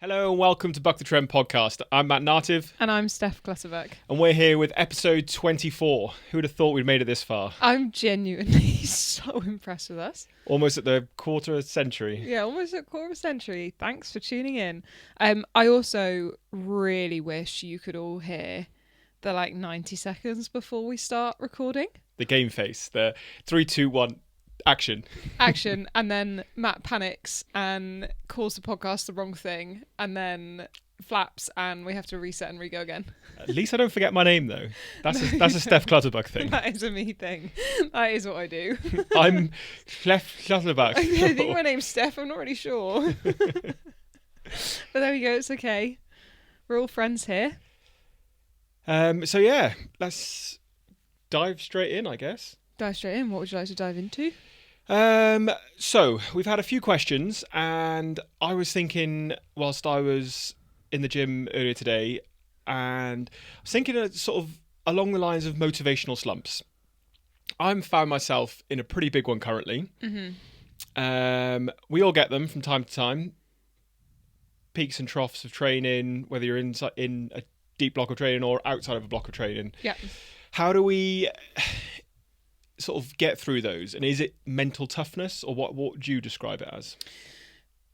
Hello and welcome to Buck the Trend podcast. I'm Matt Nartiv. And I'm Steph Clutterberg. And we're here with episode 24. Who would have thought we'd made it this far? I'm genuinely so impressed with us. Almost at the quarter century. Yeah, almost a quarter of a century. Thanks for tuning in. I also really wish you could all hear the 90 seconds before we start recording. The game face, the 3, 2, 1, action. Action, and then Matt panics and calls the podcast the wrong thing, and then flaps, and we have to reset and re-go again. At least I don't forget my name, though. That's a Steph Clutterbuck thing. That is a me thing. That is what I do. I'm Steph Clutterbuck. I think my name's Steph. I'm not really sure. But there we go. It's okay. We're all friends here. So yeah, let's dive straight in, I guess. Dive straight in. What would you like to dive into? So we've had a few questions, and I was thinking whilst I was in the gym earlier today, and I was thinking sort of along the lines of motivational slumps. I've found myself in a pretty big one currently. Mm-hmm. We all get them from time to time. Peaks and troughs of training, whether you're in a deep block of training or outside of a block of training. Yeah. How do we sort of get through those? And is it mental toughness, or what would you describe it as?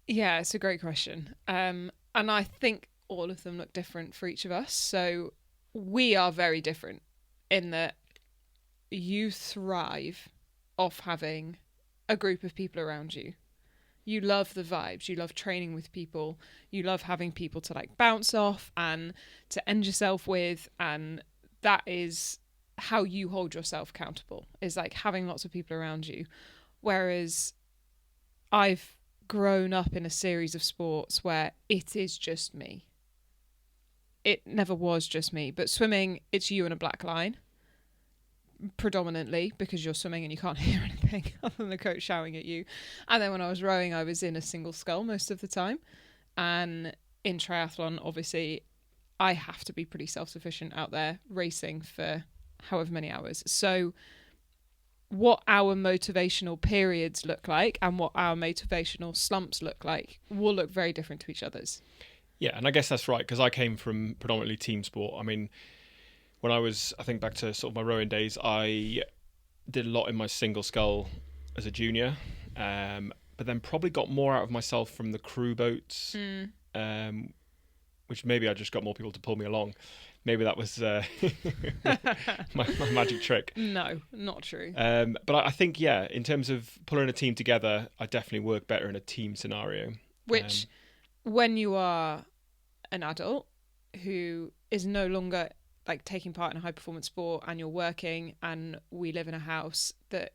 Yeah, it's a great question. And I think all of them look different for each of us. So we are very different in that you thrive off having a group of people around you. You love the vibes. You love training with people. You love having people to bounce off and to end yourself with. And that is how you hold yourself accountable, is having lots of people around you. Whereas I've grown up in a series of sports where it is just me. It never was just me, but swimming, it's you and a black line predominantly, because you're swimming and you can't hear anything other than the coach shouting at you. And then when I was rowing, I was in a single scull most of the time. And in triathlon, obviously, I have to be pretty self-sufficient out there racing for however many hours. So what our motivational periods look like and what our motivational slumps look like will look very different to each other's. Yeah, and I guess that's right, because I came from predominantly team sport. I mean, when I think back to sort of my rowing days, I did a lot in my single scull as a junior, but then probably got more out of myself from the crew boats, which maybe I just got more people to pull me along. Maybe that was my magic trick. No, not true. But I think, yeah, in terms of pulling a team together, I definitely work better in a team scenario. Which, when you are an adult who is no longer taking part in a high performance sport and you're working, and we live in a house that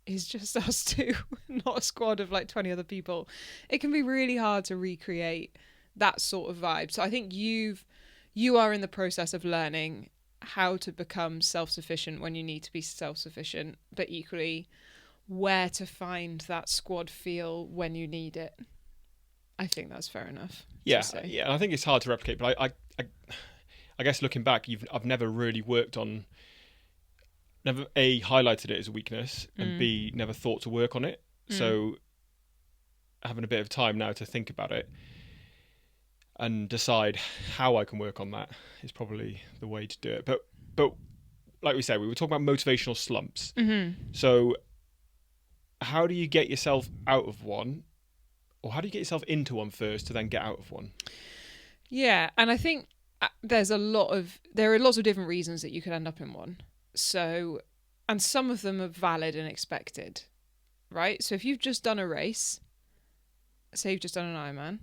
is just us two, not a squad of 20 other people, it can be really hard to recreate that sort of vibe. So I think you are in the process of learning how to become self-sufficient when you need to be self-sufficient, but equally where to find that squad feel when you need it. I think that's fair enough. Yeah, I think it's hard to replicate, but I guess looking back, I've never really never A, highlighted it as a weakness, and B, never thought to work on it. So having a bit of time now to think about it and decide how I can work on that is probably the way to do it. But like we said, we were talking about motivational slumps. Mm-hmm. So how do you get yourself out of one, or how do you get yourself into one first to then get out of one? Yeah, and I think there are lots of different reasons that you could end up in one. So, and some of them are valid and expected, right? So if you've just done a race, say you've just done an Ironman,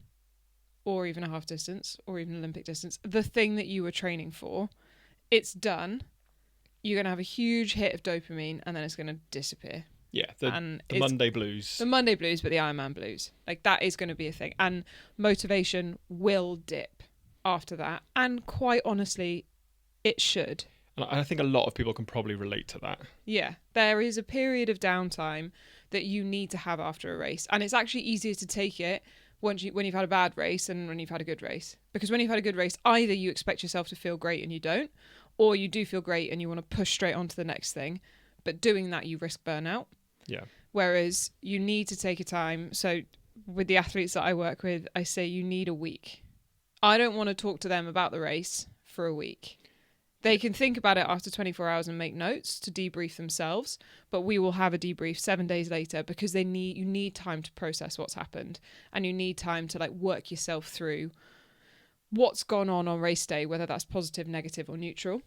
or even a half distance, or even Olympic distance, the thing that you were training for, it's done. You're going to have a huge hit of dopamine, and then it's going to disappear. Yeah, the Monday blues. The Monday blues, but the Ironman blues. That is going to be a thing. And motivation will dip after that. And quite honestly, it should. And I think a lot of people can probably relate to that. Yeah, there is a period of downtime that you need to have after a race. And it's actually easier to take it when you've had a bad race and when you've had a good race. Because when you've had a good race, either you expect yourself to feel great and you don't, or you do feel great and you want to push straight on to the next thing. But doing that, you risk burnout. Yeah. Whereas you need to take your time. So with the athletes that I work with, I say you need a week. I don't want to talk to them about the race for a week. They can think about it after 24 hours and make notes to debrief themselves, but we will have a debrief 7 days later because you need time to process what's happened, and you need time to like work yourself through what's gone on race day, whether that's positive, negative, or neutral.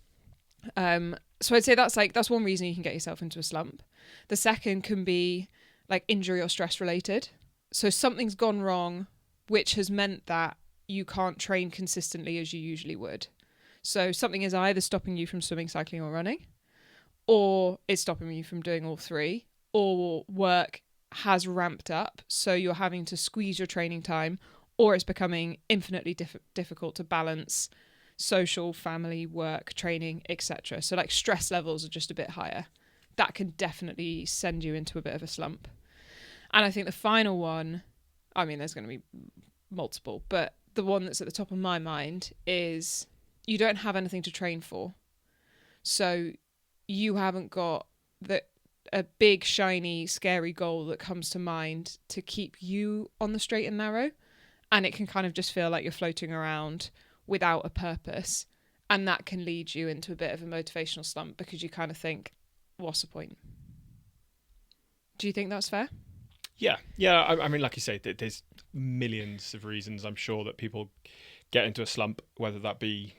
So I'd say that's one reason you can get yourself into a slump. The second can be like injury or stress related. So something's gone wrong, which has meant that you can't train consistently as you usually would. So something is either stopping you from swimming, cycling, or running, or it's stopping you from doing all three, or work has ramped up, so you're having to squeeze your training time, or it's becoming infinitely difficult to balance social, family, work, training, etc. So like stress levels are just a bit higher. That can definitely send you into a bit of a slump. And I think the final one, I mean, there's going to be multiple, but the one that's at the top of my mind is you don't have anything to train for. So you haven't got a big, shiny, scary goal that comes to mind to keep you on the straight and narrow. And it can kind of just feel like you're floating around without a purpose. And that can lead you into a bit of a motivational slump because you kind of think, what's the point? Do you think that's fair? Yeah. I mean, like you say, there's millions of reasons I'm sure that people get into a slump, whether that be,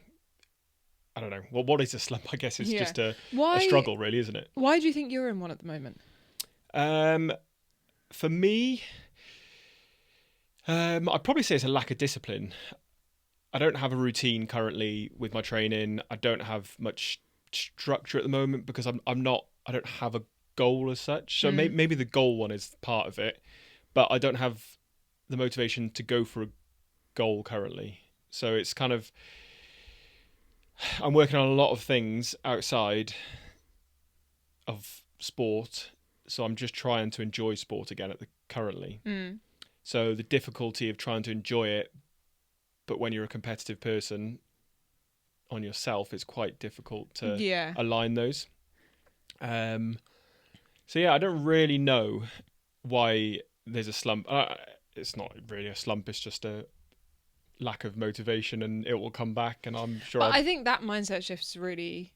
I don't know. Well, what is a slump? I guess it's just a struggle, really, isn't it? Why do you think you're in one at the moment? For me, I'd probably say it's a lack of discipline. I don't have a routine currently with my training. I don't have much structure at the moment because I don't have a goal as such. So maybe the goal one is part of it, but I don't have the motivation to go for a goal currently. So it's kind of, I'm working on a lot of things outside of sport. So I'm just trying to enjoy sport again currently. So the difficulty of trying to enjoy it, but when you're a competitive person on yourself, it's quite difficult to align those. So yeah, I don't really know why there's a slump. It's not really a slump. It's just a lack of motivation, and it will come back. And I'm sure. But I think that mindset shift is a really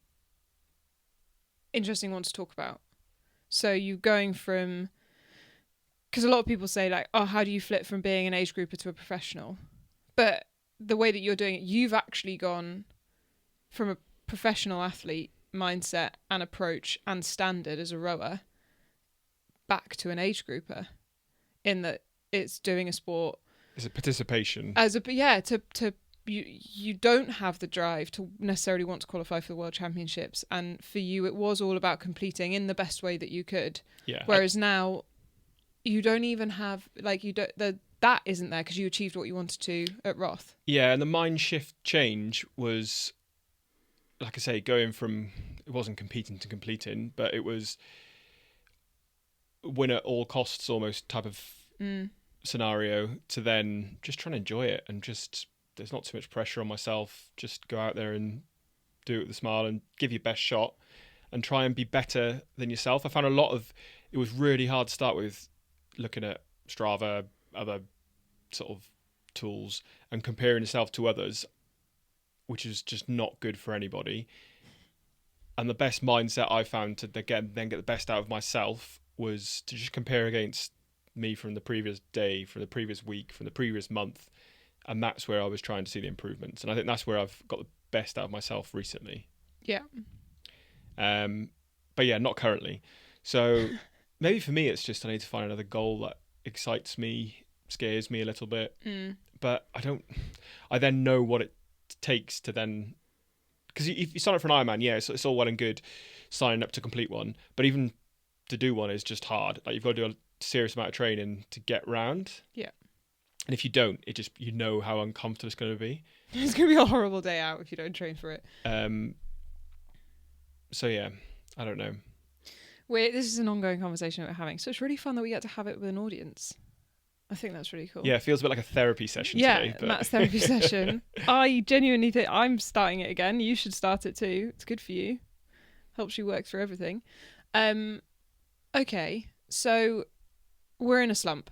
interesting one to talk about. So you going from, because a lot of people say like, oh, how do you flip from being an age grouper to a professional? But the way that you're doing it, you've actually gone from a professional athlete mindset and approach and standard as a rower back to an age grouper, in that it's doing a sport. It's a participation. You don't have the drive to necessarily want to qualify for the World Championships, and for you it was all about completing in the best way that you could. Yeah. Whereas now you don't even have that isn't there because you achieved what you wanted to at Roth. Yeah, and the mind shift change was, like I say, going from, it wasn't competing to completing, but it was win at all costs almost type of scenario, to then just trying to enjoy it and just, there's not too much pressure on myself. Just go out there and do it with a smile and give your best shot and try and be better than yourself. I found it was really hard to start with looking at Strava, other sort of tools, and comparing yourself to others, which is just not good for anybody. And the best mindset I found to then get the best out of myself was to just compare against me from the previous day, from the previous week, from the previous month. And that's where I was trying to see the improvements. And I think that's where I've got the best out of myself recently. Yeah. But yeah, not currently. So maybe for me, it's just I need to find another goal that excites me, scares me a little bit. But I then know what it takes to then, because if you sign up for an Ironman, it's all well and good signing up to complete one, but even to do one is just hard. Like, you've got to do a serious amount of training to get round. Yeah. And if you don't, it just, you know how uncomfortable it's going to be. It's going to be a horrible day out if you don't train for it. So yeah, I don't know. This is an ongoing conversation that we're having, so it's really fun that we get to have it with an audience. I think that's really cool. Yeah, it feels a bit like a therapy session today. Yeah, Matt's therapy session. I genuinely think I'm starting it again. You should start it too. It's good for you. Helps you work through everything. Okay, so we're in a slump.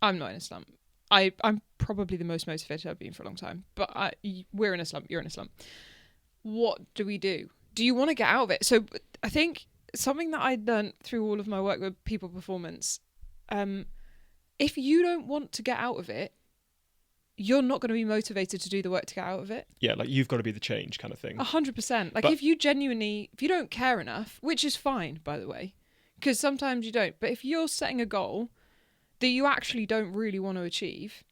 I'm not in a slump. I'm probably the most motivated I've been for a long time, but we're in a slump. You're in a slump. What do we do? Do you want to get out of it? So I think something that I learned through all of my work with people performance, if you don't want to get out of it, you're not going to be motivated to do the work to get out of it. Yeah, like you've got to be the change kind of thing. 100%. Like, But- if you don't care enough, which is fine, by the way, because sometimes you don't, but if you're setting a goal that you actually don't really want to achieve,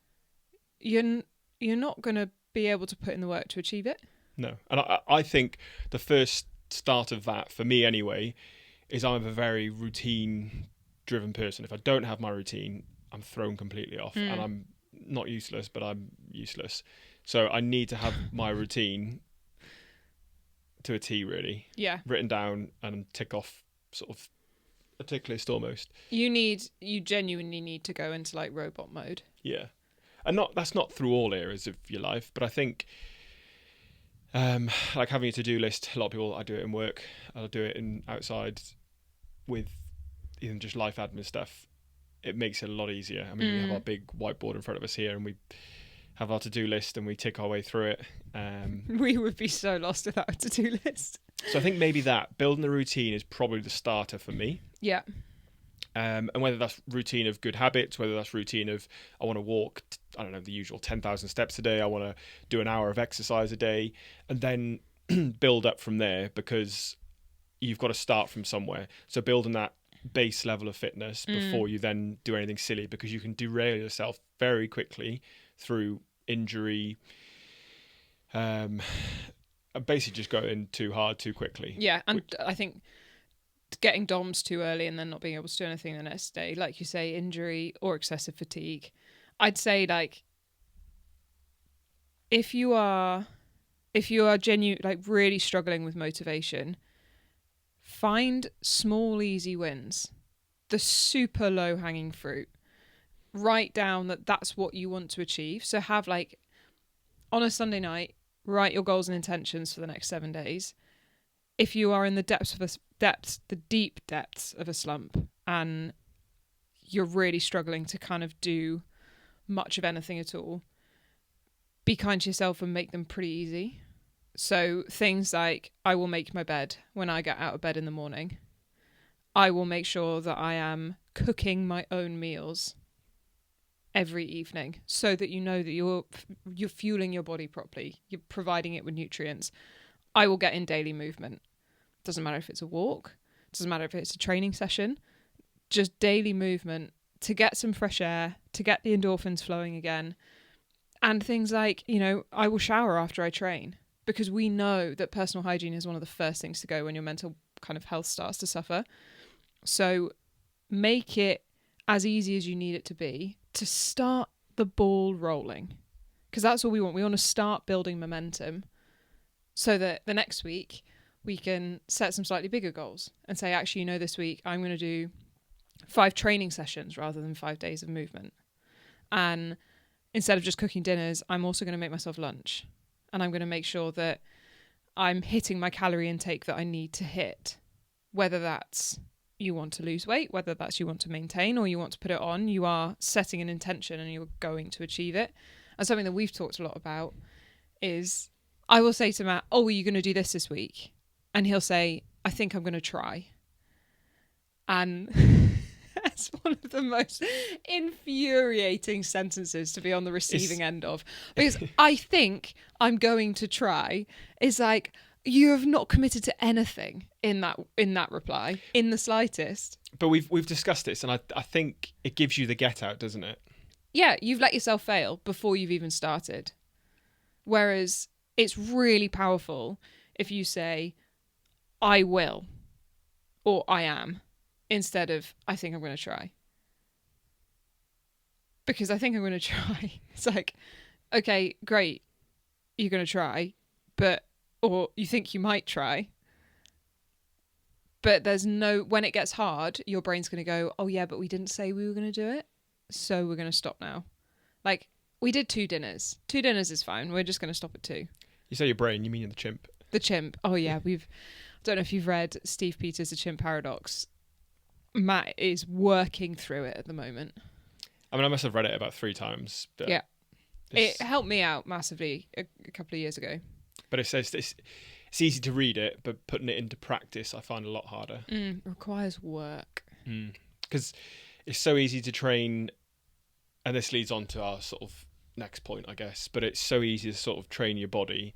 you're not going to be able to put in the work to achieve it. No. And I think the first start of that, for me anyway, is I'm a very routine-driven person. If I don't have my routine, I'm thrown completely off. And I'm not useless, but I'm useless. So I need to have my routine to a T, really. Yeah. Written down and tick off sort of a tick list almost. You genuinely need to go into like robot mode. Yeah. And that's not through all areas of your life, but I think like having a to-do list, a lot of people, I do it in work, I'll do it in outside with even just life admin stuff. It makes it a lot easier. I mean, we have our big whiteboard in front of us here and we have our to-do list and we tick our way through it. We would be so lost without a to-do list. So I think maybe that building the routine is probably the starter for me. Yeah. And whether that's routine of good habits, whether that's routine of I want to walk, I don't know, the usual 10,000 steps a day, I want to do an hour of exercise a day, and then build up from there, because you've got to start from somewhere. So building that base level of fitness before you then do anything silly, because you can derail yourself very quickly through injury, basically just going too hard too quickly. Yeah, and I think getting DOMs too early and then not being able to do anything the next day, like you say, injury or excessive fatigue. I'd say, like, if you are genuine, like really struggling with motivation, find small easy wins, the super low hanging fruit. Write down that that's what you want to achieve. So have, like, on a Sunday night, write your goals and intentions for the next 7 days. If you are in the deep depths of a slump and you're really struggling to kind of do much of anything at all, be kind to yourself and make them pretty easy. So things like, I will make my bed when I get out of bed in the morning. I will make sure that I am cooking my own meals every evening, so that you know that you're fueling your body properly, you're providing it with nutrients. I will get in daily movement. Doesn't matter if it's a walk, doesn't matter if it's a training session, just daily movement to get some fresh air, to get the endorphins flowing again. And things like, I will shower after I train, because we know that personal hygiene is one of the first things to go when your mental kind of health starts to suffer. So make it as easy as you need it to be to start the ball rolling, because that's all we want. We want to start building momentum so that the next week we can set some slightly bigger goals and say, actually, this week I'm going to do 5 training sessions rather than 5 days of movement. And instead of just cooking dinners, I'm also going to make myself lunch. And I'm going to make sure that I'm hitting my calorie intake that I need to hit. Whether that's you want to lose weight, whether that's you want to maintain or you want to put it on, you are setting an intention and you're going to achieve it. And something that we've talked a lot about is, I will say to Matt, are you going to do this week? And he'll say, I think I'm going to try. And that's one of the most infuriating sentences to be on the receiving end of. Because I think I'm going to try is like, you have not committed to anything in that reply, in the slightest. But we've discussed this, and I think it gives you the get out, doesn't it? Yeah, you've let yourself fail before you've even started. Whereas it's really powerful if you say, I will, or I am, instead of, I think I'm going to try. Because I think I'm going to try. It's like, okay, great, you're going to try, or you think you might try. But when it gets hard, your brain's going to go, oh yeah, but we didn't say we were going to do it, so we're going to stop now. Like, we did 2 dinners. 2 dinners is fine. We're just going to stop at 2. You say your brain, you mean the chimp. The chimp. Oh yeah, I don't know if you've read Steve Peters' The Chimp Paradox. Matt is working through it at the moment. I mean, I must have read it about 3 times. But Yeah. It helped me out massively a couple of years ago. But it says it's easy to read it, but putting it into practice, I find a lot harder. Requires work. Because it's so easy to train, and this leads on to our sort of next point, I guess. But it's so easy to sort of train your body,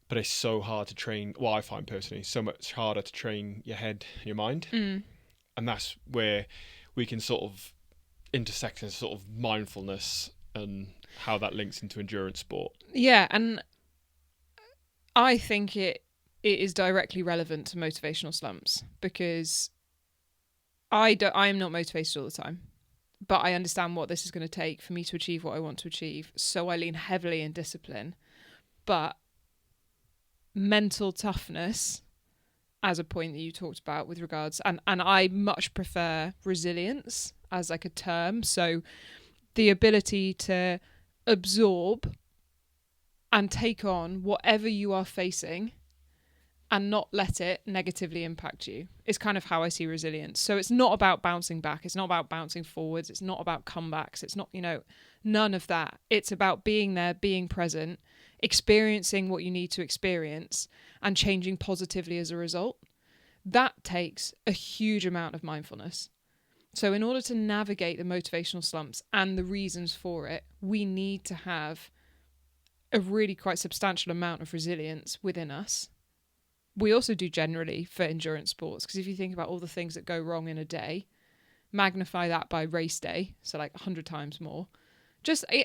but it's so hard to train. Well, I find personally so much harder to train your head, your mind, and that's where we can sort of intersect into sort of mindfulness and how that links into endurance sport. Yeah, and I think it is directly relevant to motivational slumps, because I am not motivated all the time, but I understand what this is going to take for me to achieve what I want to achieve. So I lean heavily in discipline, but mental toughness, as a point that you talked about with regards, and I much prefer resilience as like a term. So the ability to absorb and take on whatever you are facing and not let it negatively impact you is kind of how I see resilience. So it's not about bouncing back. It's not about bouncing forwards. It's not about comebacks. It's not, none of that. It's about being there, being present, experiencing what you need to experience, and changing positively as a result. That takes a huge amount of mindfulness. So in order to navigate the motivational slumps and the reasons for it, we need to have a really quite substantial amount of resilience within us. We also do generally for endurance sports, because if you think about all the things that go wrong in a day, magnify that by race day, so like 100 times more.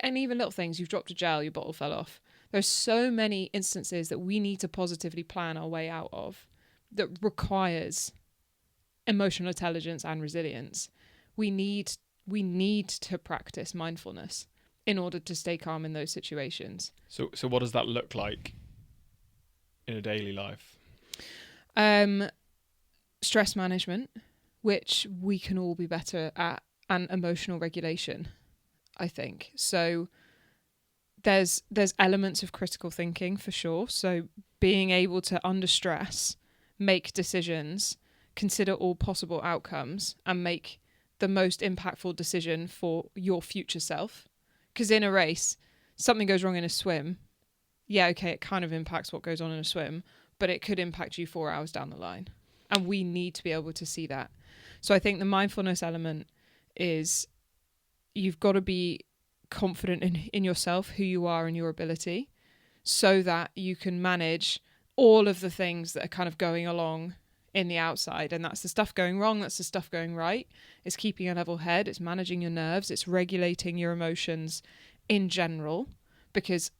And even little things, you've dropped a gel, your bottle fell off. There's so many instances that we need to positively plan our way out of that requires emotional intelligence and resilience. We need to practice mindfulness in order to stay calm in those situations. So what does that look like in a daily life? Stress management, which we can all be better at, and emotional regulation, I think. So there's elements of critical thinking for sure. So being able to, under stress, make decisions, consider all possible outcomes, and make the most impactful decision for your future self. Because in a race, something goes wrong in a swim. Yeah, okay, it kind of impacts what goes on in a swim, but it could impact you 4 hours down the line. And we need to be able to see that. So I think the mindfulness element is you've got to be confident in yourself, who you are and your ability, so that you can manage all of the things that are kind of going along in the outside. And that's the stuff going wrong, that's the stuff going right. It's keeping a level head, it's managing your nerves, it's regulating your emotions in general, because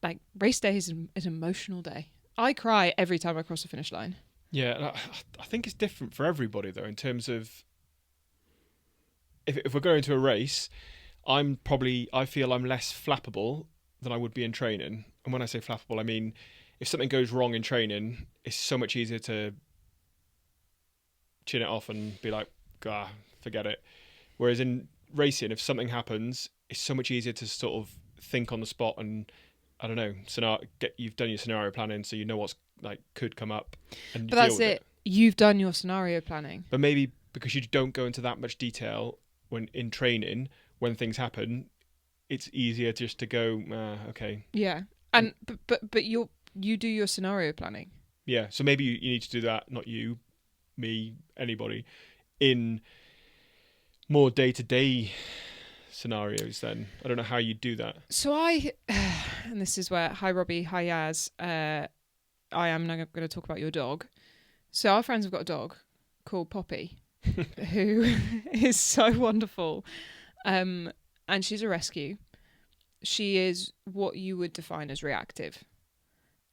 like race day is an emotional day. I cry every time I cross the finish line. Yeah, I think it's different for everybody though, in terms of if we're going to a race, I feel I'm less flappable than I would be in training. And when I say flappable, I mean if something goes wrong in training, it's so much easier to chin it off and be like, forget it. Whereas in racing, if something happens, it's so much easier to sort of think on the spot and, I don't know, you've done your scenario planning, so you know what's like could come up. And but that's it. You've done your scenario planning. But maybe because you don't go into that much detail when in training, when things happen, it's easier just to go, okay. Yeah, and but you do your scenario planning. Yeah, so maybe you need to do that. Not you, me, anybody, in more day-to-day scenarios. Then I don't know how you do that. So and this is where, hi Robbie, hi Yaz, I am now going to talk about your dog. So our friends have got a dog called Poppy, who is so wonderful, and she's a rescue. She is what you would define as reactive,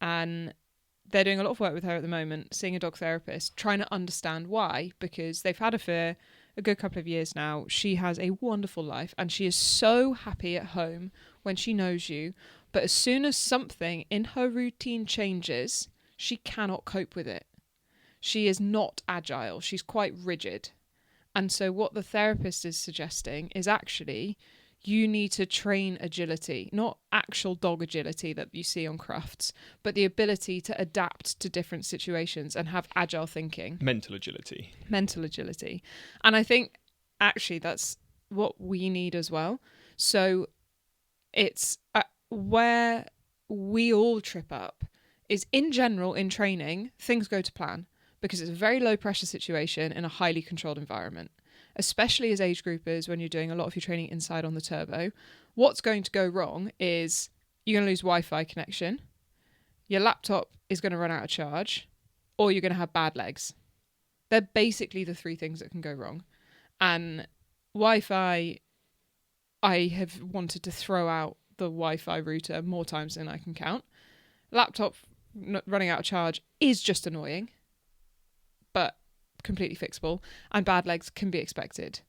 and they're doing a lot of work with her at the moment, seeing a dog therapist, trying to understand why, because they've had her for a good couple of years now. She has a wonderful life and she is so happy at home when she knows you. But as soon as something in her routine changes, she cannot cope with it. She is not agile. She's quite rigid. And so what the therapist is suggesting is actually you need to train agility, not actual dog agility that you see on crafts, but the ability to adapt to different situations and have agile thinking. Mental agility. And I think actually that's what we need as well. So it's where we all trip up is in general in training, things go to plan because it's a very low pressure situation in a highly controlled environment, especially as age groupers when you're doing a lot of your training inside on the turbo. What's going to go wrong is you're going to lose Wi-Fi connection, your laptop is going to run out of charge, or you're going to have bad legs. They're basically the three things that can go wrong. And Wi-Fi, I have wanted to throw out the Wi-Fi router more times than I can count. Laptop running out of charge is just annoying, but completely fixable. And bad legs can be expected.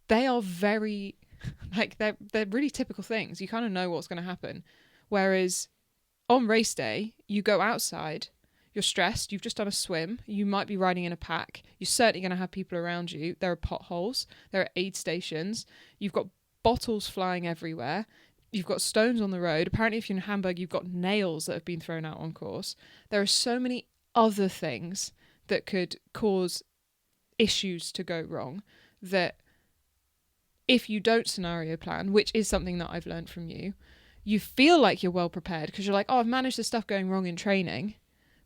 They are very, like, they're really typical things. You kind of know what's going to happen. Whereas on race day, you go outside, you're stressed, you've just done a swim, you might be riding in a pack, you're certainly going to have people around you, there are potholes, there are aid stations, you've got bottles flying everywhere, you've got stones on the road, apparently if you're in Hamburg you've got nails that have been thrown out on course. There are so many other things that could cause issues to go wrong that if you don't scenario plan, which is something that I've learned from you, you feel like you're well prepared because you're like, oh, I've managed the stuff going wrong in training.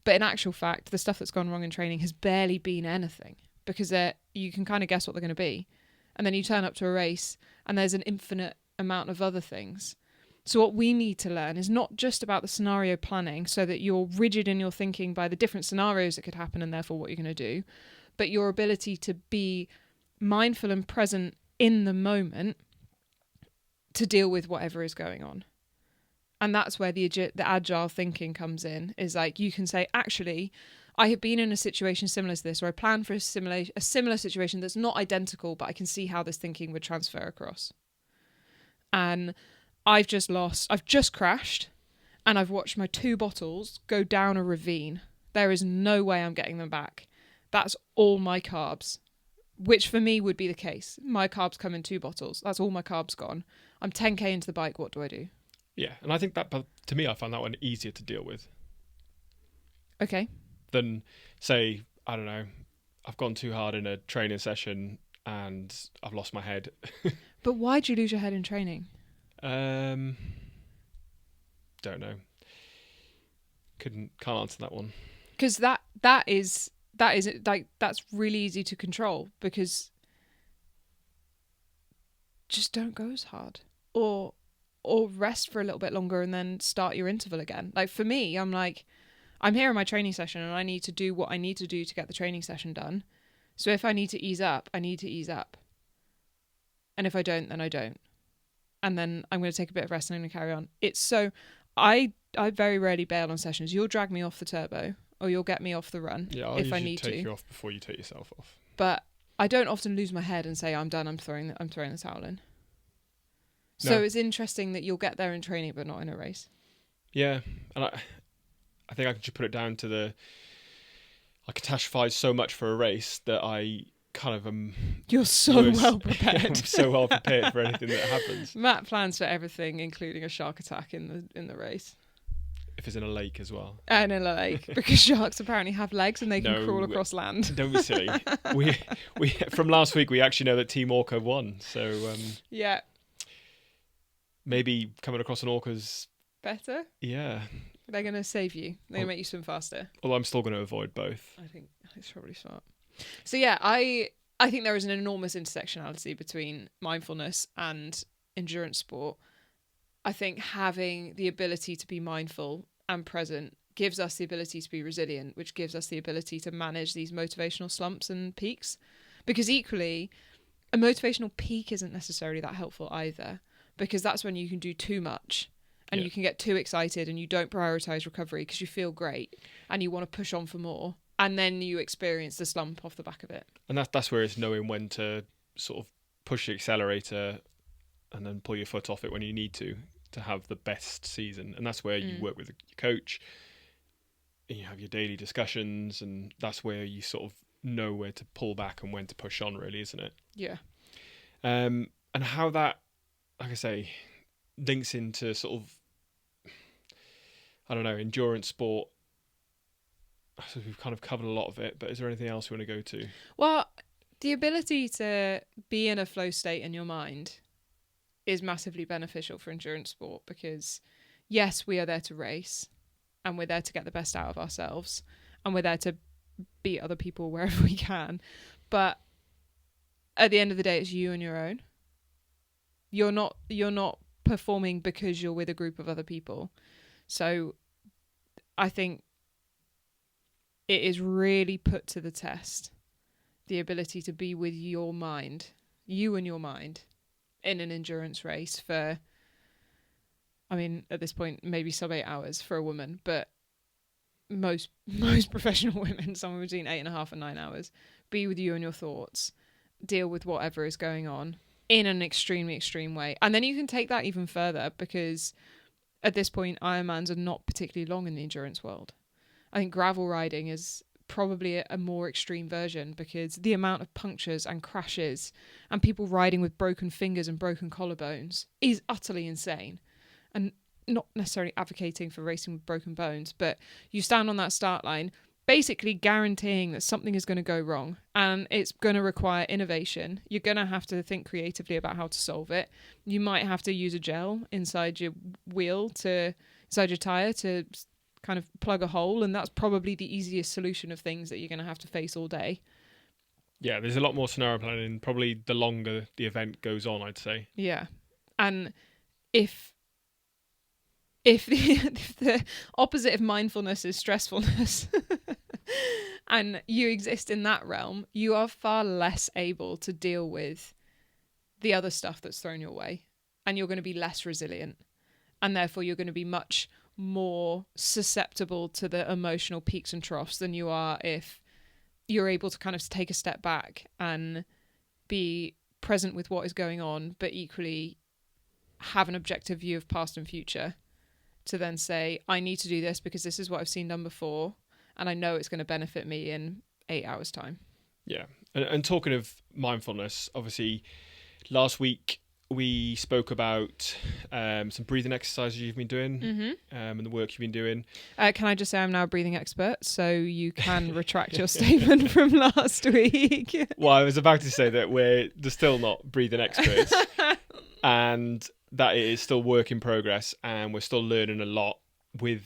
But in actual fact, the stuff that's gone wrong in training has barely been anything because you can kind of guess what they're going to be. And then you turn up to a race and there's an infinite amount of other things. So what we need to learn is not just about the scenario planning so that you're rigid in your thinking by the different scenarios that could happen and therefore what you're going to do, but your ability to be mindful and present in the moment to deal with whatever is going on. And that's where the agile thinking comes in, is like you can say, actually, I have been in a situation similar to this, or I plan for a similar situation that's not identical, but I can see how this thinking would transfer across. And I've just crashed, and I've watched my 2 bottles go down a ravine. There is no way I'm getting them back. That's all my carbs, which for me would be the case. My carbs come in 2 bottles. That's all my carbs gone. I'm 10k into the bike. What do I do? Yeah, and I think that, to me, I found that one easier to deal with. Okay. Than, say, I don't know, I've gone too hard in a training session and I've lost my head. But why'd you lose your head in training? Don't know. Can't answer that one. Because that is like, that's really easy to control because just don't go as hard or rest for a little bit longer and then start your interval again. Like for me, I'm like, I'm here in my training session and I need to do what I need to do to get the training session done. So if I need to ease up, I need to ease up. And if I don't, then I don't. And then I'm going to take a bit of rest and I'm going to carry on. It's so, I very rarely bail on sessions. You'll drag me off the turbo or you'll get me off the run if I need to. Take you off before you take yourself off. But I don't often lose my head and say, I'm done, I'm throwing the towel in. No. So it's interesting that you'll get there in training, but not in a race. Yeah, and I think I can just put it down to I catastrophize so much for a race that I kind of am. You're so well prepared. I'm so well prepared for anything that happens. Matt plans for everything, including a shark attack in the race. If it's in a lake as well. And in a lake, because sharks apparently have legs and they can crawl across land. Don't be silly. we from last week we actually know that Team Orca won, so yeah. Maybe coming across an orca's better. Yeah. They're going to save you. They're going to make you swim faster. Although I'm still going to avoid both. I think it's probably smart. So yeah, I think there is an enormous intersectionality between mindfulness and endurance sport. I think having the ability to be mindful and present gives us the ability to be resilient, which gives us the ability to manage these motivational slumps and peaks. Because equally, a motivational peak isn't necessarily that helpful either, because that's when you can do too much and you can get too excited and you don't prioritize recovery because you feel great and you want to push on for more. And then you experience the slump off the back of it. And that's where it's knowing when to sort of push the accelerator and then pull your foot off it when you need to have the best season. And that's where you work with your coach, and you have your daily discussions, and that's where you sort of know where to pull back and when to push on, really, isn't it? Yeah. And how that, like I say, links into sort of, I don't know, endurance sport. So we've kind of covered a lot of it, but is there anything else you want to go to? Well, The ability to be in a flow state in your mind is massively beneficial for endurance sport because, yes, we are there to race and we're there to get the best out of ourselves and we're there to beat other people wherever we can. But at the end of the day, it's you and your own. You're not performing because you're with a group of other people. So I think it is really put to the test, the ability to be with your mind, you and your mind, in an endurance race for, I mean, at this point, maybe sub 8 hours for a woman, but most professional women, somewhere between 8.5 and 9 hours, be with you and your thoughts, deal with whatever is going on in an extremely extreme way. And then you can take that even further because at this point, Ironmans are not particularly long in the endurance world. I think gravel riding is probably a more extreme version because the amount of punctures and crashes and people riding with broken fingers and broken collarbones is utterly insane. And not necessarily advocating for racing with broken bones, but you stand on that start line basically guaranteeing that something is going to go wrong and it's going to require innovation. You're going to have to think creatively about how to solve it. You might have to use a gel inside your inside your tyre to kind of plug a hole, and that's probably the easiest solution of things that you're going to have to face all day. Yeah, there's a lot more scenario planning, probably the longer the event goes on, I'd say. Yeah. And if the opposite of mindfulness is stressfulness and you exist in that realm, you are far less able to deal with the other stuff that's thrown your way, and you're going to be less resilient, and therefore you're going to be much more susceptible to the emotional peaks and troughs than you are if you're able to kind of take a step back and be present with what is going on, but equally have an objective view of past and future to then say, I need to do this because this is what I've seen done before and I know it's going to benefit me in 8 hours time. Yeah. And talking of mindfulness, obviously last week we spoke about some breathing exercises you've been doing and the work you've been doing. Can I just say I'm now a breathing expert, so you can retract your statement from last week. Well, I was about to say that we're still not breathing experts and that it is still work in progress and we're still learning a lot with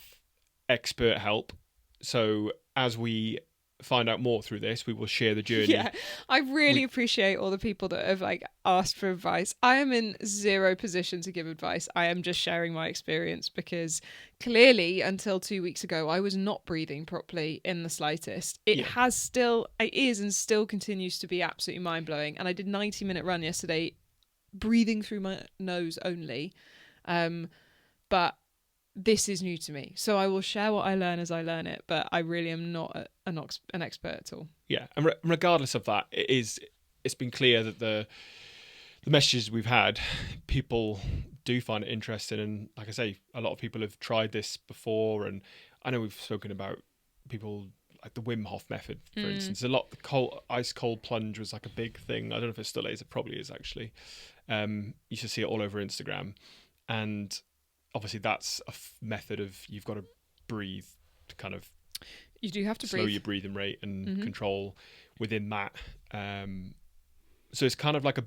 expert help. So as we find out more through this, we will share the journey. Yeah, I really appreciate all the people that have asked for advice. I am in zero position to give advice. I am just sharing my experience because clearly until 2 weeks ago I was not breathing properly in the slightest. It is and still continues to be absolutely mind-blowing. And I did a 90-minute run yesterday breathing through my nose only, but this is new to me, so I will share what I learn as I learn it, but I really am not an expert at all. Yeah, and regardless of that, it's been clear that the messages we've had, people do find it interesting, and like I say, a lot of people have tried this before, and I know we've spoken about people like the Wim Hof method, for instance. A lot, the ice cold plunge was like a big thing. I don't know if it still is. It probably is actually. You should see it all over Instagram, and obviously that's a method of you've got to breathe to kind of you do have to slow your breathing rate and control within that. So it's kind of like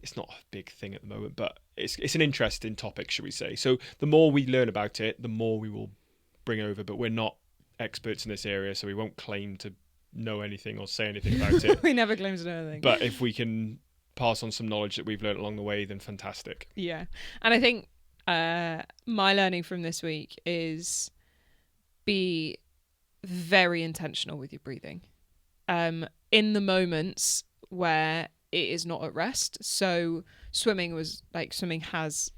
it's not a big thing at the moment, but it's an interesting topic, should we say. So the more we learn about it, the more we will bring over, but we're not experts in this area, so we won't claim to know anything or say anything about it. We never claim to know anything. But if we can pass on some knowledge that we've learned along the way, then fantastic. Yeah. And I think my learning from this week is be very intentional with your breathing in the moments where it is not at rest. So swimming has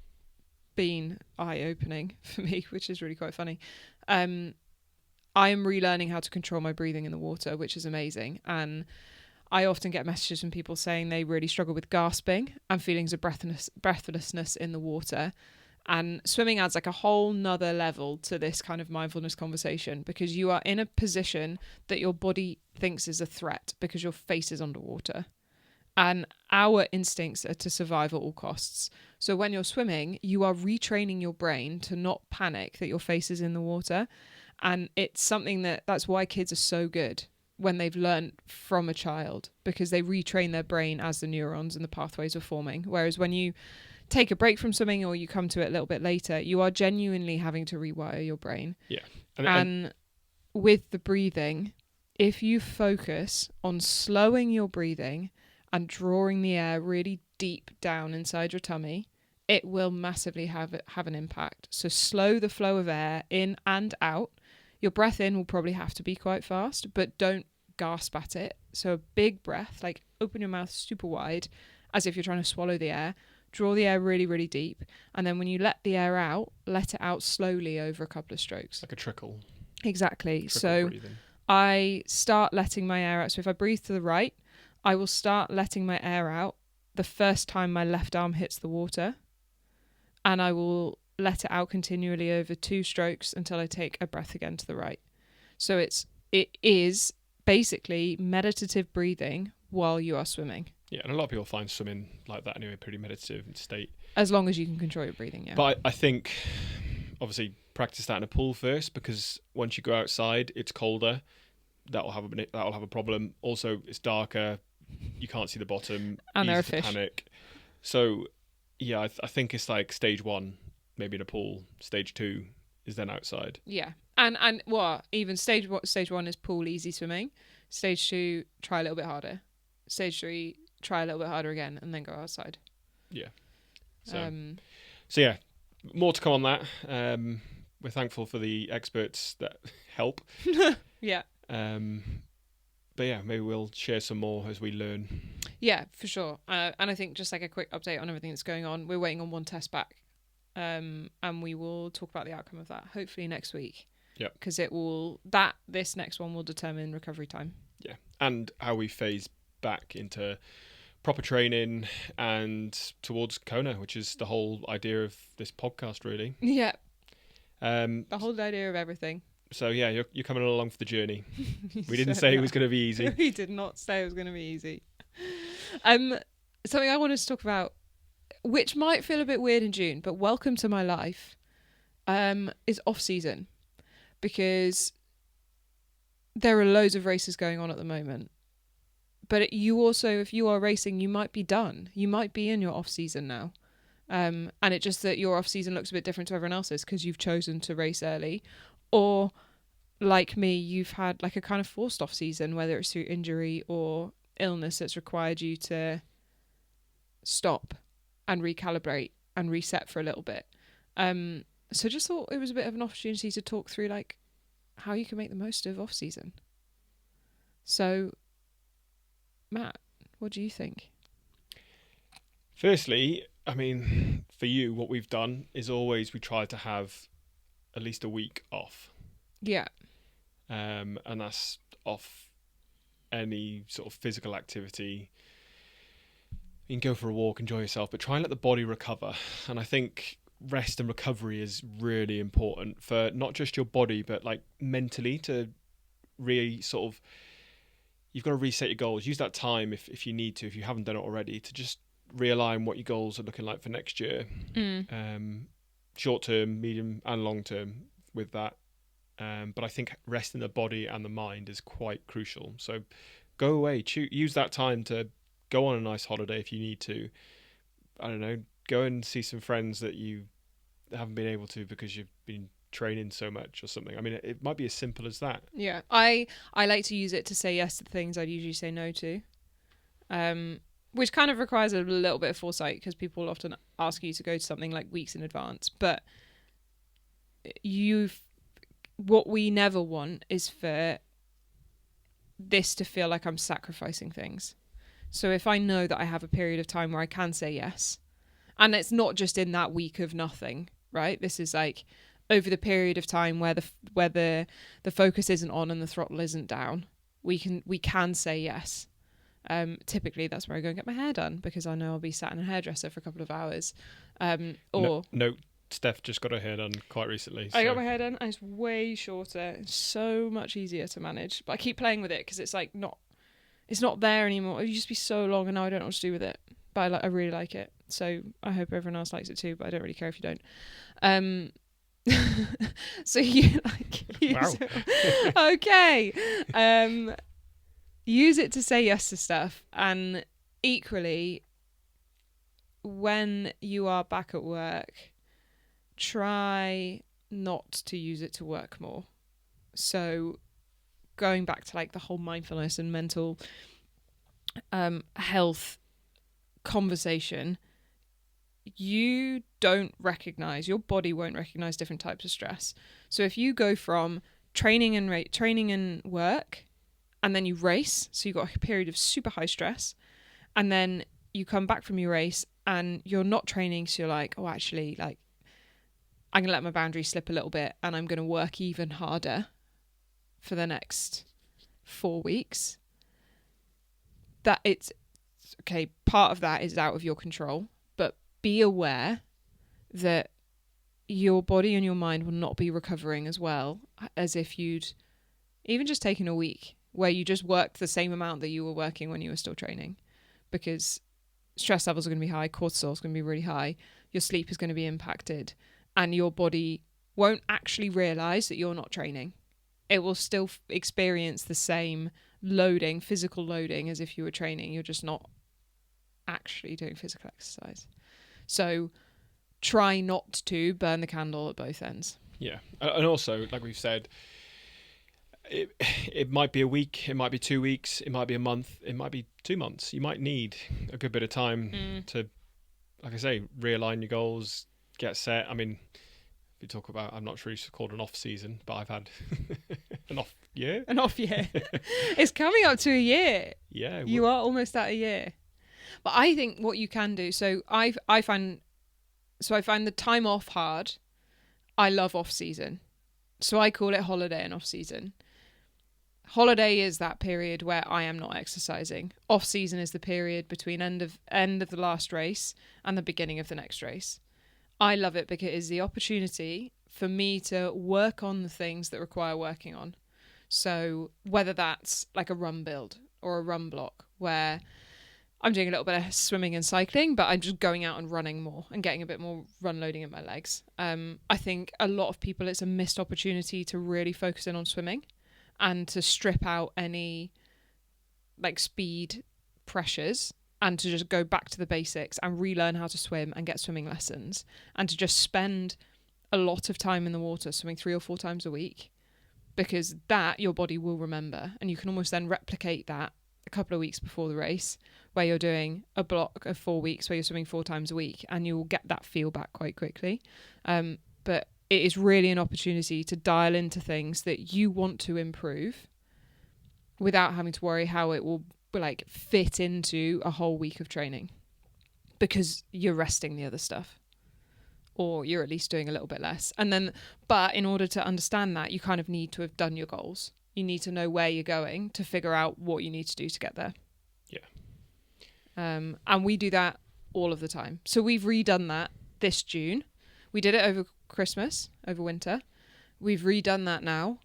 been eye-opening for me, which is really quite funny. I am relearning how to control my breathing in the water, which is amazing. And I often get messages from people saying they really struggle with gasping and feelings of breathlessness in the water. And swimming adds like a whole nother level to this kind of mindfulness conversation because you are in a position that your body thinks is a threat because your face is underwater. And our instincts are to survive at all costs. So when you're swimming, you are retraining your brain to not panic that your face is in the water. And it's something that's why kids are so good when they've learned from a child, because they retrain their brain as the neurons and the pathways are forming. Whereas when you take a break from swimming or you come to it a little bit later, you are genuinely having to rewire your brain. Yeah. And with the breathing, if you focus on slowing your breathing and drawing the air really deep down inside your tummy, it will massively have an impact. So slow the flow of air in and out. Your breath in will probably have to be quite fast, but don't gasp at it. So a big breath, like open your mouth super wide as if you're trying to swallow the air. Draw the air really, really deep. And then when you let the air out, let it out slowly over a couple of strokes. Like a trickle. Exactly. Trickle So breathing. I start letting my air out. So if I breathe to the right, I will start letting my air out the first time my left arm hits the water. And I will let it out continually over 2 strokes until I take a breath again to the right. So it is basically meditative breathing while you are swimming. Yeah, and a lot of people find swimming like that anyway, pretty meditative state. As long as you can control your breathing, yeah. But I think, obviously, practice that in a pool first, because once you go outside, it's colder. That'll have a problem. Also, it's darker. You can't see the bottom. And there are easy to fish. panic. So, yeah, I think it's like stage 1, maybe in a pool. Stage 2 is then outside. Yeah, and what even stage 1 is pool easy swimming. Stage 2, try a little bit harder. Stage 3, try a little bit harder again, and then go outside. Yeah. So yeah, more to come on that. We're thankful for the experts that help. Yeah. But yeah, maybe we'll share some more as we learn. Yeah, for sure. And I think just like a quick update on everything that's going on. We're waiting on one test back, and we will talk about the outcome of that hopefully next week. Yep. Because this next one will determine recovery time. Yeah, and how we phase back into proper training and towards Kona, which is the whole idea of this podcast, really. Yeah. The whole idea of everything. So yeah, you're coming along for the journey. We didn't say it was going to be easy. We did not say it was going to be easy. Something I wanted to talk about, which might feel a bit weird in June, but welcome to my life, is off season, because there are loads of races going on at the moment. But you also, if you are racing, you might be done. You might be in your off season now. And it just that your off season looks a bit different to everyone else's because you've chosen to race early, or like me, you've had like a kind of forced off season, whether it's through injury or illness that's required you to stop and recalibrate and reset for a little bit. So just thought it was a bit of an opportunity to talk through like how you can make the most of off season. So, Matt, what do you think? Firstly, I mean, for you, what we've done is always we try to have at least a week off. Yeah. And that's off any sort of physical activity. You can go for a walk, enjoy yourself, but try and let the body recover. And I think rest and recovery is really important for not just your body, but like mentally, to really sort of, you've got to reset your goals. Use that time if you need to, if you haven't done it already, to just realign what your goals are looking like for next year. Short term, medium and long term with that. But I think resting the body and the mind is quite crucial. So go away, use that time to go on a nice holiday if you need to. I don't know, go and see some friends that you haven't been able to because you've been training so much or something. I mean, it might be as simple as that. Yeah, I like to use it to say yes to things I'd usually say no to, which kind of requires a little bit of foresight because people often ask you to go to something like weeks in advance. But what we never want is for this to feel like I'm sacrificing things. So if I know that I have a period of time where I can say yes, and it's not just in that week of nothing, right? This is like over the period of time where the focus isn't on and the throttle isn't down, we can say yes. Typically that's where I go and get my hair done because I know I'll be sat in a hairdresser for a couple of hours. No, Steph just got her hair done quite recently. So. I got my hair done and it's way shorter. It's so much easier to manage. But I keep playing with it because it's like it's not there anymore. It used to be so long and now I don't know what to do with it. But I really like it. So I hope everyone else likes it too, but I don't really care if you don't. So you like use Wow. it. Okay. use it to say yes to stuff. And equally, when you are back at work, try not to use it to work more. So going back to like the whole mindfulness and mental health conversation, you don't recognize, your body won't recognize different types of stress. So if you go from training and work, and then you race, so you've got a period of super high stress, and then you come back from your race and you're not training, so you're like, oh, actually, like, I'm gonna let my boundaries slip a little bit and I'm gonna work even harder for the next 4 weeks. That it's okay, part of that is out of your control, but be aware that your body and your mind will not be recovering as well as if you'd even just taken a week where you just worked the same amount that you were working when you were still training, because stress levels are going to be high, cortisol is going to be really high, your sleep is going to be impacted, and your body won't actually realize that you're not training. It will still experience the same loading, physical loading, as if you were training. You're just not actually doing physical exercise. So try not to burn the candle at both ends. Yeah. And also, like we've said, it might be a week, it might be 2 weeks, it might be a month, it might be 2 months. You might need a good bit of time to, like I say, realign your goals, get set. I mean, if you talk about, I'm not sure it's called an off season, but I've had an off year. An off year. It's coming up to a year. Yeah. You are almost at a year. But I think what you can do, so I find the time off hard. I love off season. So I call it holiday and off season. Holiday is that period where I am not exercising. Off season is the period between end of the last race and the beginning of the next race. I love it because it is the opportunity for me to work on the things that require working on. So whether that's like a run build or a run block where I'm doing a little bit of swimming and cycling, but I'm just going out and running more and getting a bit more run loading in my legs. I think a lot of people, it's a missed opportunity to really focus in on swimming and to strip out any like speed pressures and to just go back to the basics and relearn how to swim and get swimming lessons and to just spend a lot of time in the water, swimming 3 or 4 times a week, because that your body will remember, and you can almost then replicate that a couple of weeks before the race where you're doing a block of 4 weeks where you're swimming 4 times a week, and you'll get that feel back quite quickly. But it is really an opportunity to dial into things that you want to improve without having to worry how it will like fit into a whole week of training, because you're resting the other stuff, or you're at least doing a little bit less. And then, but in order to understand that, you kind of need to have done your goals. You need to know where you're going to figure out what you need to do to get there. Yeah. And we do that all of the time. So we've redone that this June. We did it over Christmas, over winter. We've redone that now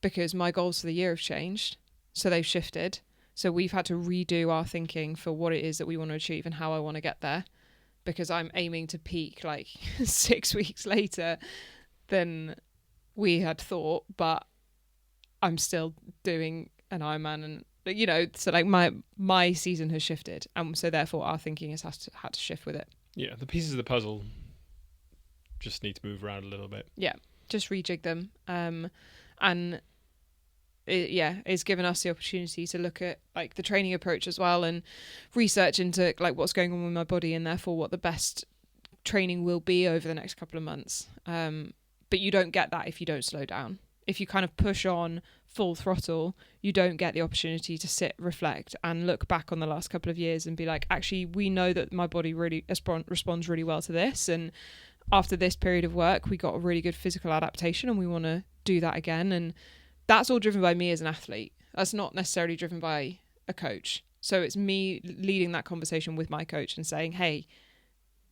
because my goals for the year have changed. So they've shifted. So we've had to redo our thinking for what it is that we want to achieve and how I want to get there, because I'm aiming to peak like 6 weeks later than we had thought, but I'm still doing an Ironman, and you know, so like my season has shifted, and so therefore our thinking has had to shift with it. Yeah, the pieces of the puzzle just need to move around a little bit. Yeah, just rejig them, and it's given us the opportunity to look at like the training approach as well and research into like what's going on with my body and therefore what the best training will be over the next couple of months. But you don't get that if you don't slow down. If you kind of push on full throttle, you don't get the opportunity to sit, reflect, and look back on the last couple of years and be like, actually, we know that my body really responds really well to this. And after this period of work, we got a really good physical adaptation and we want to do that again. And that's all driven by me as an athlete. That's not necessarily driven by a coach. So it's me leading that conversation with my coach and saying, hey,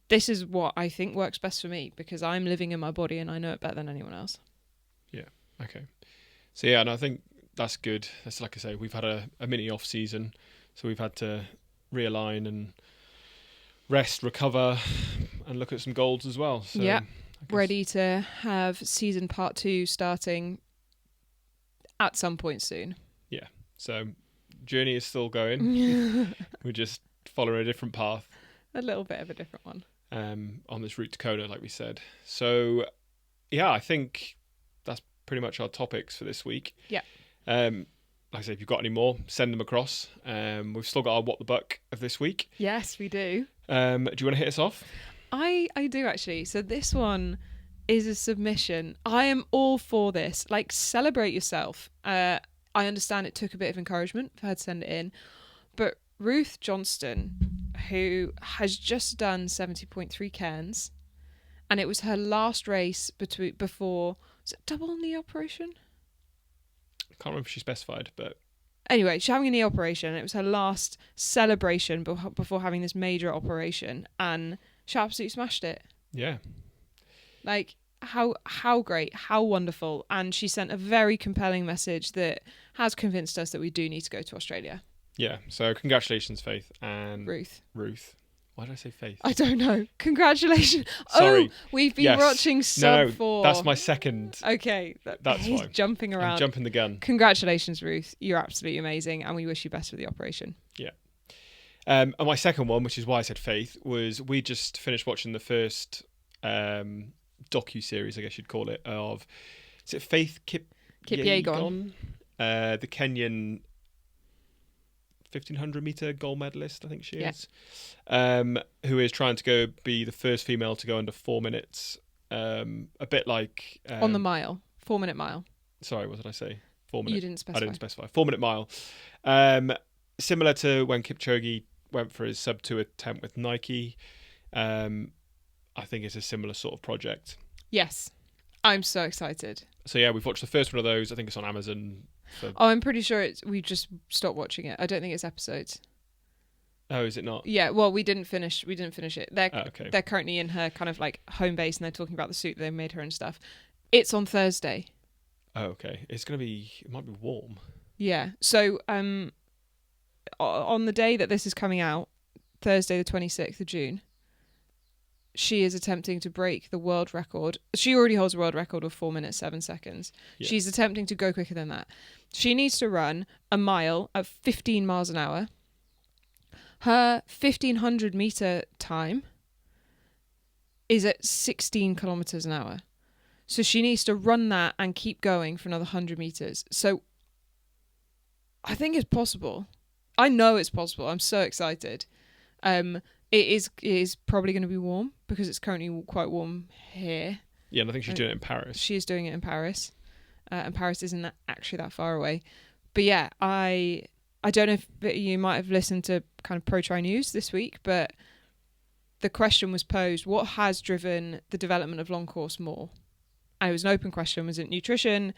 this is what I think works best for me because I'm living in my body and I know it better than anyone else. Yeah. Okay. So yeah, and I think that's good. That's like I say, we've had a mini off season, so we've had to realign and rest, recover, and look at some goals as well. So yeah, ready to have season part 2 starting at some point soon. Yeah. So journey is still going. We're just following a different path A little bit of a different one. on this route to Kona, like we said. So, yeah, I think that's pretty much our topics for this week. Yeah. Like I say, if you've got any more, send them across. We've still got our What the Buck of this week. Yes, we do. Do you want to hit us off? I do actually. So this one is a submission. I am all for this. Like, celebrate yourself. I understand it took a bit of encouragement for her to send it in, but Ruth Johnston, who has just done 70.3 cairns, and it was her last race before, was it double knee operation? I can't remember if she specified, but Anyway, she's having a knee operation. It was her last celebration before having this major operation, and she absolutely smashed it. yeah. Like, how great, how wonderful. And she sent a very compelling message that has convinced us that we do need to go to Australia. Yeah, so congratulations, Faith and Ruth. Why did I say Faith? I don't know. Congratulations. Sorry. Oh, we've been Yes. watching Sub 4. That's my second. Okay. That's he's fine. jumping around. I'm jumping the gun. Congratulations, Ruth. You're absolutely amazing, and we wish you best for the operation. Yeah. And my second one, which is why I said Faith, was we just finished watching the first docu-series, I guess you'd call it, of, is it Faith Kipyegon. The Kenyan 1500 meter gold medalist, I think she is, who is trying to go be the first female to go under 4 minutes. A bit like On the mile. 4 minute mile. Sorry, what did I say? 4 minutes. You didn't specify. I didn't specify. 4 minute mile. Similar to when Kipchoge went for his sub 2 attempt with Nike. I think it's a similar sort of project. Yes. I'm so excited. So yeah, we've watched the first one of those. I think it's on Amazon. Oh, I'm pretty sure we just stopped watching it. I don't think it's episodes. Oh, is it not? Yeah, well, we didn't finish it. Okay. They're currently in her kind of like home base, and they're talking about the suit they made her and stuff. It's on Thursday. Oh, okay. It might be warm. Yeah. So on the day that this is coming out, Thursday the 26th of June, she is attempting to break the world record. She already holds a world record of 4 minutes 7 seconds. Yeah. She's attempting to go quicker than that. She needs to run a mile at 15 miles an hour. Her 1500 meter time is at 16 kilometers an hour. So she needs to run that and keep going for another 100 meters. So I think it's possible. I know it's possible. I'm so excited. It is probably going to be warm because it's currently quite warm here. Yeah, and I think she's doing it in Paris. She is doing it in Paris. And Paris isn't actually that far away. But yeah, I don't know if you might have listened to kind of Pro Tri News this week, but the question was posed, what has driven the development of long course more? And it was an open question. Was it nutrition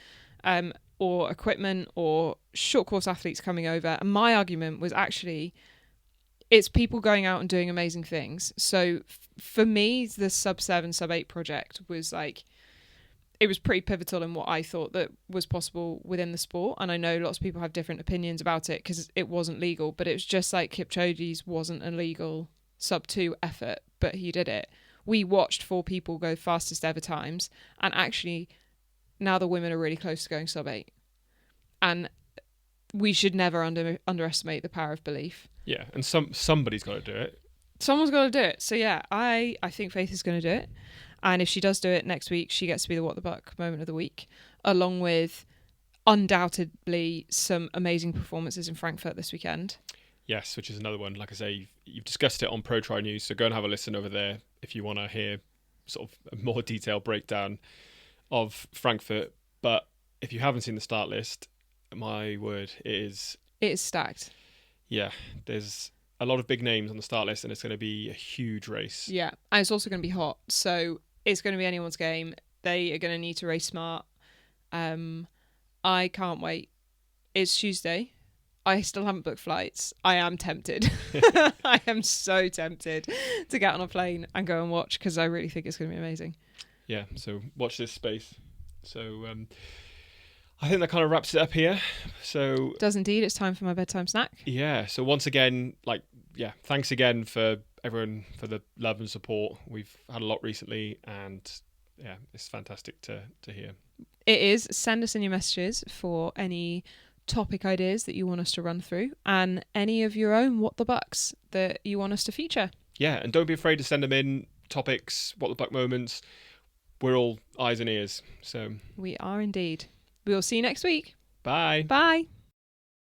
or equipment or short course athletes coming over? And my argument was actually it's people going out and doing amazing things. So for me, the sub 7, sub 8 project was like, it was pretty pivotal in what I thought that was possible within the sport. And I know lots of people have different opinions about it because it wasn't legal, but it was just like Kipchoge's wasn't a legal sub 2 effort, but he did it. We watched 4 people go fastest ever times, and actually now the women are really close to going sub 8. And we should never underestimate the power of belief. Yeah, and somebody's got to do it. Someone's got to do it. So yeah, I think Faith is going to do it. And if she does do it next week, she gets to be the What the Buck moment of the week, along with undoubtedly some amazing performances in Frankfurt this weekend. Yes, which is another one. Like I say, you've discussed it on Pro Tri News, so go and have a listen over there if you want to hear sort of a more detailed breakdown of Frankfurt. But if you haven't seen the start list, my word, it is stacked. Yeah, there's a lot of big names on the start list, and it's going to be a huge race. Yeah, and it's also going to be hot, so it's going to be anyone's game. They are going to need to race smart. I can't wait. It's Tuesday. I still haven't booked flights. I am tempted. I am so tempted to get on a plane and go and watch because I really think it's going to be amazing. Yeah, so watch this space. So I think that kind of wraps it up here. So does indeed. It's time for my bedtime snack. Yeah. So once again, thanks again for everyone for the love and support. We've had a lot recently, and yeah, it's fantastic to hear. It is. Send us in your messages for any topic ideas that you want us to run through, and any of your own What the Bucks that you want us to feature. Yeah, and don't be afraid to send them in. Topics, What the Buck moments. We're all eyes and ears. So we are indeed. We will see you next week. bye. Bye.